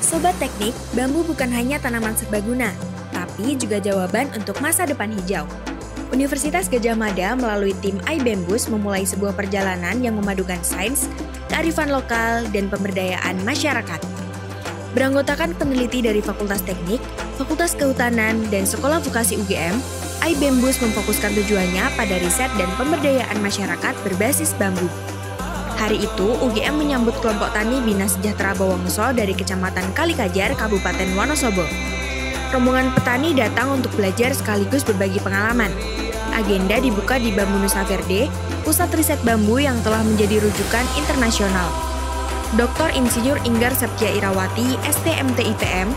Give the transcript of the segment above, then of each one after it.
Sobat Teknik, bambu bukan hanya tanaman serbaguna, tapi juga jawaban untuk masa depan hijau. Universitas Gadjah Mada melalui tim iBambooS memulai sebuah perjalanan yang memadukan sains, kearifan lokal, dan pemberdayaan masyarakat. Beranggotakan peneliti dari Fakultas Teknik, Fakultas Kehutanan, dan Sekolah Vokasi UGM, iBambooS memfokuskan tujuannya pada riset dan pemberdayaan masyarakat berbasis bambu. Hari itu, UGM menyambut kelompok tani Bina Sejahtera Bawangso dari Kecamatan Kalikajar, Kabupaten Wonosobo. Rombongan petani datang untuk belajar sekaligus berbagi pengalaman. Agenda dibuka di Bambu Nusa Verde, pusat riset bambu yang telah menjadi rujukan internasional. Dr. Insinyur Inggar Septia Irawati, STMT ITM,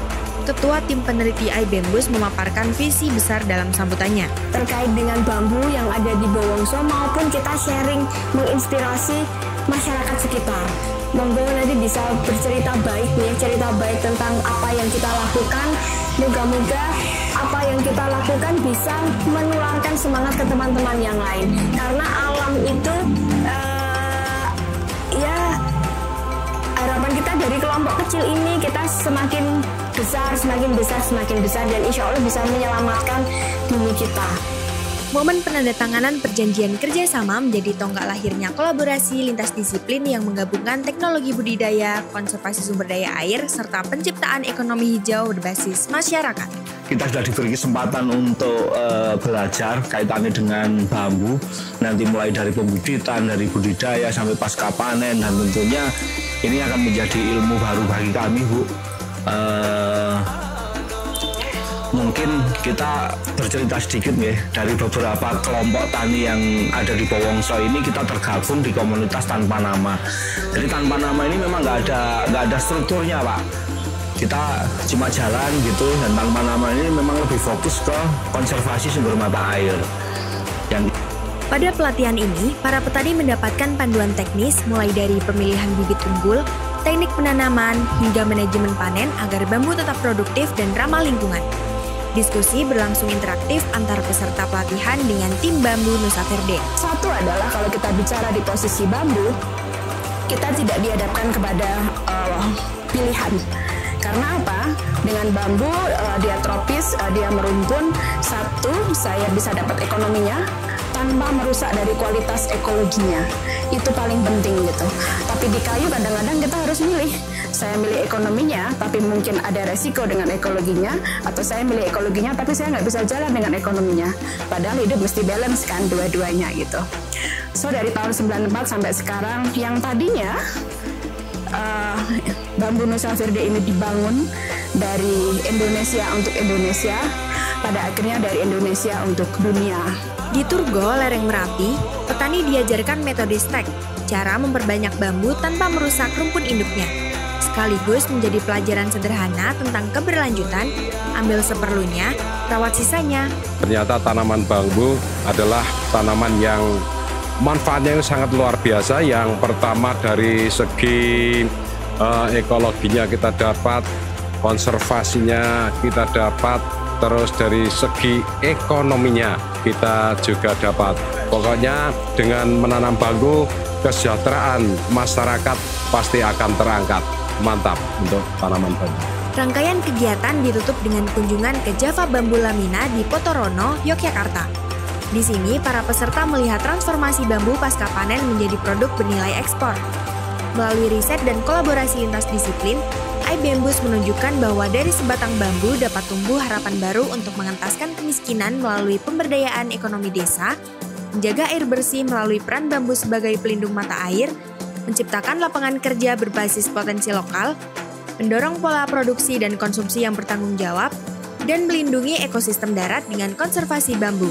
Ketua Tim Peneliti iBambooS memaparkan visi besar dalam sambutannya. Terkait dengan bambu yang ada di Bawangso maupun kita sharing menginspirasi masyarakat sekitar. Monggo nanti bisa bercerita baik nih, cerita baik tentang apa yang kita lakukan. Moga-moga apa yang kita lakukan bisa menularkan semangat ke teman-teman yang lain. Karena alam itu harapan kita dari kelompok kecil ini kita semakin besar dan insya Allah bisa menyelamatkan bumi kita. Momen penandatanganan perjanjian kerjasama menjadi tonggak lahirnya kolaborasi lintas disiplin yang menggabungkan teknologi budidaya, konservasi sumber daya air, serta penciptaan ekonomi hijau berbasis masyarakat. Kita sudah diberi kesempatan untuk belajar kaitannya dengan bambu, nanti mulai dari pembibitan, dari budidaya sampai pasca panen, dan tentunya ini akan menjadi ilmu baru bagi kami, Bu. Mungkin kita bercerita sedikit ya, dari beberapa kelompok tani yang ada di Bawangso ini kita tergabung di komunitas tanpa nama. Jadi tanpa nama ini memang nggak ada strukturnya, Pak. Kita cuma jalan gitu, dan tanpa nama ini memang lebih fokus ke konservasi sumber mata air. Pada pelatihan ini, para petani mendapatkan panduan teknis mulai dari pemilihan bibit unggul, teknik penanaman, hingga manajemen panen agar bambu tetap produktif dan ramah lingkungan. Diskusi berlangsung interaktif antar peserta pelatihan dengan tim Bambu Nusa Verde. Satu adalah kalau kita bicara di posisi bambu, kita tidak dihadapkan kepada pilihan. Karena apa? Dengan bambu dia tropis, dia merumpun. Satu, saya bisa dapat ekonominya tanpa merusak dari kualitas ekologinya. Itu paling penting gitu. Tapi di kayu kadang-kadang kita harus milih. Saya milih ekonominya, tapi mungkin ada resiko dengan ekologinya, atau saya milih ekologinya, tapi saya nggak bisa jalan dengan ekonominya. Padahal hidup mesti balance kan, dua-duanya gitu. So dari tahun 94 sampai sekarang, yang tadinya Bambu Nusa Verde ini dibangun dari Indonesia untuk Indonesia, pada akhirnya dari Indonesia untuk dunia. Di Turgo, lereng Merapi, petani diajarkan metode stek, cara memperbanyak bambu tanpa merusak rumpun induknya. Sekaligus menjadi pelajaran sederhana tentang keberlanjutan, ambil seperlunya, rawat sisanya. Ternyata tanaman bambu adalah tanaman yang manfaatnya sangat luar biasa. Yang pertama dari segi ekologinya kita dapat, konservasinya kita dapat, terus dari segi ekonominya kita juga dapat. Pokoknya dengan menanam bambu, kesejahteraan masyarakat pasti akan terangkat. Mantap untuk tanaman bambu. Rangkaian kegiatan ditutup dengan kunjungan ke Java Bambu Lamina di Potorono, Yogyakarta. Di sini, para peserta melihat transformasi bambu pasca panen menjadi produk bernilai ekspor. Melalui riset dan kolaborasi lintas disiplin, iBambooS menunjukkan bahwa dari sebatang bambu dapat tumbuh harapan baru untuk mengentaskan kemiskinan melalui pemberdayaan ekonomi desa, menjaga air bersih melalui peran bambu sebagai pelindung mata air, menciptakan lapangan kerja berbasis potensi lokal, mendorong pola produksi dan konsumsi yang bertanggung jawab, dan melindungi ekosistem darat dengan konservasi bambu.